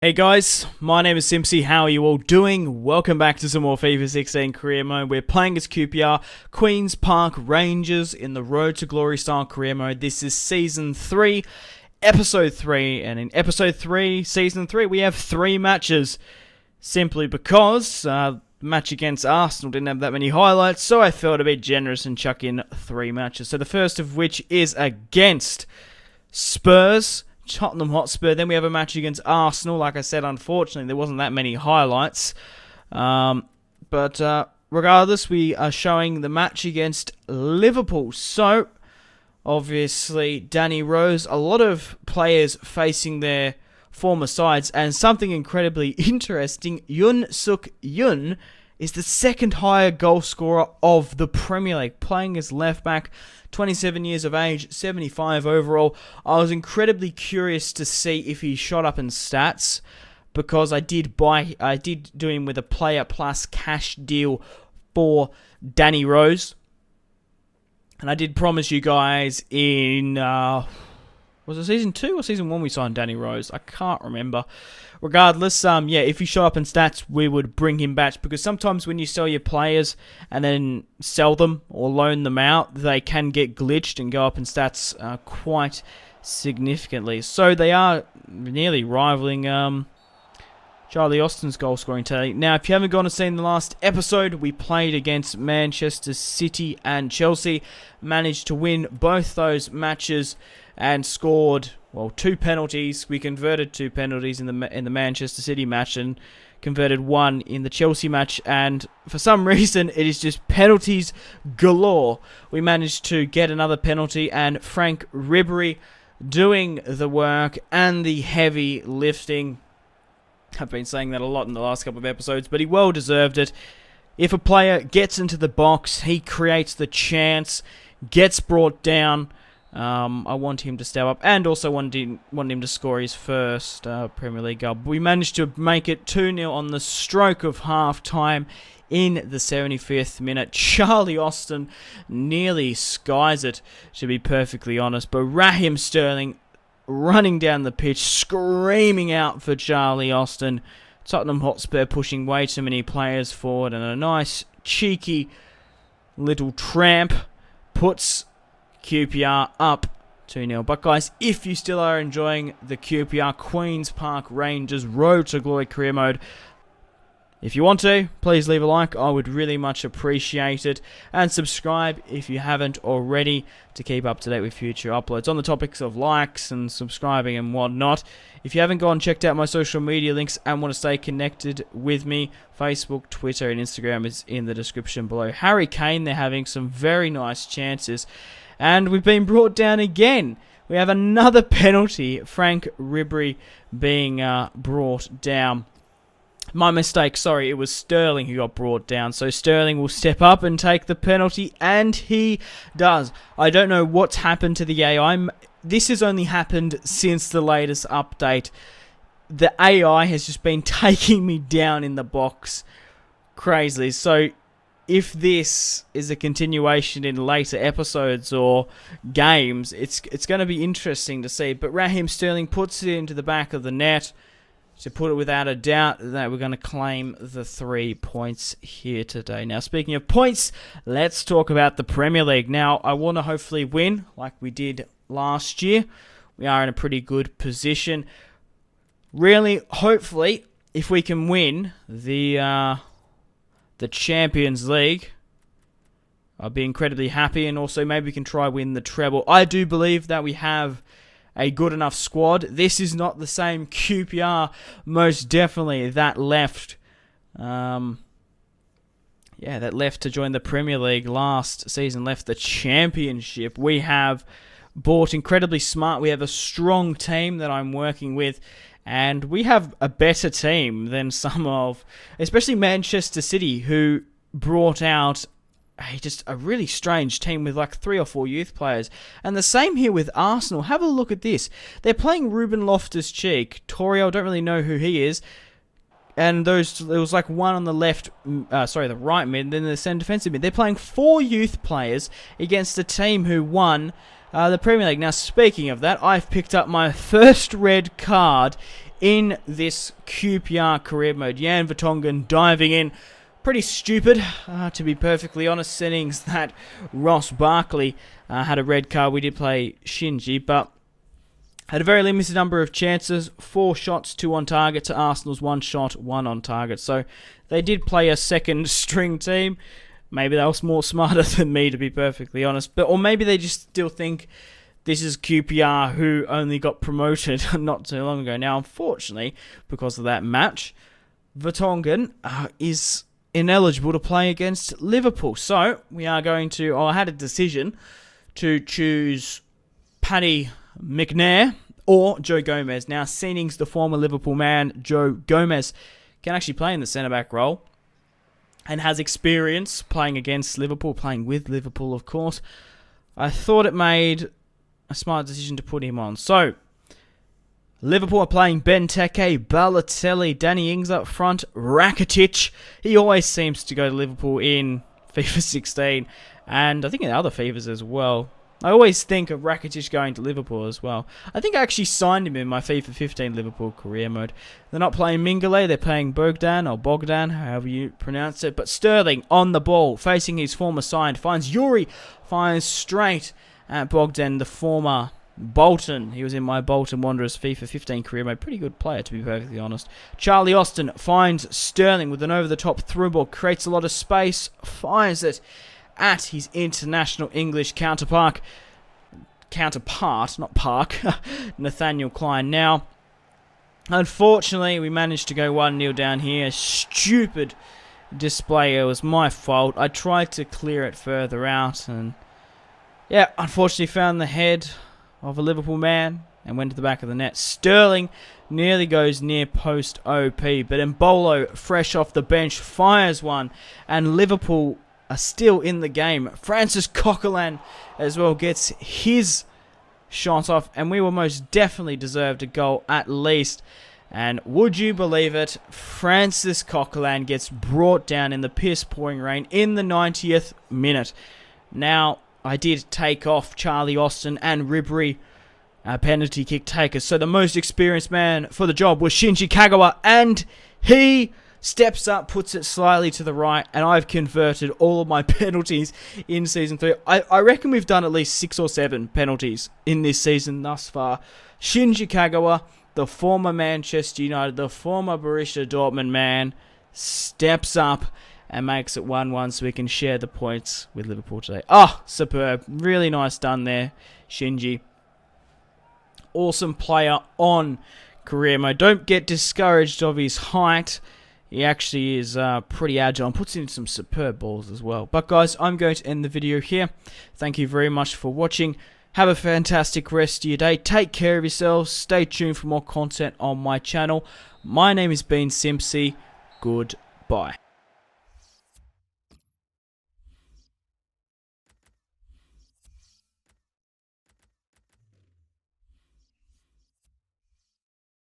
Hey guys, my name is Simpzy. How are you all doing? Welcome back to some more FIFA 16 career mode. We're playing as QPR, Queen's Park Rangers in the Road to Glory style career mode. This is Season 3, Episode 3, and in Episode 3, Season 3, we have 3 matches. Simply because the match against Arsenal didn't have that many highlights, so I felt a bit generous and chuck in 3 matches. So the first of which is against Spurs, Tottenham Hotspur. Then we have a match against Arsenal. Like I said, unfortunately, there wasn't that many highlights. But regardless, we are showing the match against Liverpool. So, obviously, Danny Rose, a lot of players facing their former sides, and something incredibly interesting, Yoon Suk Yoon is the second higher goal scorer of the Premier League, playing as left back, 27 years of age, 75 overall. I was incredibly curious to see if he shot up in stats, because I did do him with a player plus cash deal for Danny Rose, and I did promise you guys in was it Season 2 or Season 1 we signed Danny Rose? I can't remember. Regardless, if he showed up in stats, we would bring him back, because sometimes when you sell your players and then sell them or loan them out, they can get glitched and go up in stats quite significantly. So they are nearly rivaling Charlie Austin's goal scoring tally. Now, if you haven't gone and seen the last episode, we played against Manchester City and Chelsea, managed to win both those matches and scored, 2 penalties. We converted 2 penalties in the Manchester City match and converted 1 in the Chelsea match, and for some reason it is just penalties galore. We managed to get another penalty, and Frank Ribery doing the work and the heavy lifting. I've been saying that a lot in the last couple of episodes, but he well deserved it. If a player gets into the box, he creates the chance, gets brought down. I want him to step up, and also want him to score his first Premier League goal. We managed to make it 2-0 on the stroke of half-time in the 75th minute. Charlie Austin nearly skies it, to be perfectly honest, but Raheem Sterling running down the pitch, screaming out for Charlie Austin. Tottenham Hotspur pushing way too many players forward, and a nice, cheeky little tramp puts QPR up 2-0. But guys, if you still are enjoying the QPR Queen's Park Rangers Road to Glory career mode, if you want to, please leave a like. I would really much appreciate it. And subscribe if you haven't already, to keep up to date with future uploads. On the topics of likes and subscribing and whatnot, if you haven't gone and checked out my social media links and want to stay connected with me, Facebook, Twitter and Instagram is in the description below. Harry Kane, they're having some very nice chances. And we've been brought down again. We have another penalty, Frank Ribery being brought down. My mistake, sorry, it was Sterling who got brought down. So Sterling will step up and take the penalty, and he does. I don't know what's happened to the AI. This has only happened since the latest update. The AI has just been taking me down in the box crazily. So if this is a continuation in later episodes or games, it's going to be interesting to see. But Raheem Sterling puts it into the back of the net to put it without a doubt that we're going to claim the 3 points here today. Now, speaking of points, let's talk about the Premier League. Now, I want to hopefully win like we did last year. We are in a pretty good position. Really, hopefully, if we can win the Champions League, I'll be incredibly happy, and also maybe we can try win the treble. I do believe that we have a good enough squad. This is not the same QPR, most definitely, that left to join the Premier League last season, left the Championship. We have bought incredibly smart. We have a strong team that I'm working with, and we have a better team than some of, especially Manchester City, who brought out just a really strange team with like 3 or 4 youth players. And the same here with Arsenal. Have a look at this. They're playing Ruben Loftus-Cheek. Torrio, don't really know who he is. And there was like one on the left, the right mid, and then the centre defensive mid. They're playing 4 youth players against a team who won the Premier League. Now, speaking of that, I've picked up my first red card in this QPR career mode. Jan Vertonghen diving in. Pretty stupid, to be perfectly honest, settings that Ross Barkley had a red card. We did play Simpzy, but had a very limited number of chances. 4 shots, 2 on target to Arsenal's 1 shot, 1 on target. So they did play a second string team. Maybe they were more smarter than me, to be perfectly honest. Or maybe they just still think this is QPR, who only got promoted not too long ago. Now, unfortunately, because of that match, Vertonghen is ineligible to play against Liverpool. So we are going to, I had a decision to choose Paddy McNair or Joe Gomez. Now, seeing the former Liverpool man, Joe Gomez, can actually play in the centre-back role and has experience playing against Liverpool, playing with Liverpool, of course, I thought it made a smart decision to put him on. So, Liverpool are playing Benteke, Balotelli, Danny Ings up front, Rakitic. He always seems to go to Liverpool in FIFA 16, and I think in other FIFAs as well. I always think of Rakitic going to Liverpool as well. I think I actually signed him in my FIFA 15 Liverpool career mode. They're not playing Mingale, they're playing Bogdan, however you pronounce it. But Sterling on the ball, facing his former side, finds Yuri, fires straight at Bogdan, the former Bolton. He was in my Bolton Wanderers FIFA 15 career mode. Pretty good player, to be perfectly honest. Charlie Austin finds Sterling with an over-the-top through ball, creates a lot of space, fires it at his international English counterpart, not Park, Nathaniel Klein. Now, unfortunately, we managed to go 1-0 down here. Stupid display. It was my fault. I tried to clear it further out, and yeah, unfortunately found the head of a Liverpool man and went to the back of the net. Sterling nearly goes near post OP, but Embolo, fresh off the bench, fires one, and Liverpool are still in the game. Francis Coquelin as well gets his shot off, and we will most definitely deserve a goal at least. And would you believe it, Francis Coquelin gets brought down in the piss-pouring rain in the 90th minute. Now, I did take off Charlie Austin and Ribery, penalty kick takers, so the most experienced man for the job was Shinji Kagawa, and he steps up, puts it slightly to the right, and I've converted all of my penalties in Season 3. I reckon we've done at least 6 or 7 penalties in this season thus far. Shinji Kagawa, the former Manchester United, the former Borussia Dortmund man, steps up and makes it 1-1 so we can share the points with Liverpool today. Oh, superb. Really nice done there, Shinji. Awesome player on career mode. Don't get discouraged of his height. He actually is pretty agile and puts in some superb balls as well. But guys, I'm going to end the video here. Thank you very much for watching. Have a fantastic rest of your day. Take care of yourselves. Stay tuned for more content on my channel. My name is Simpzy. Goodbye.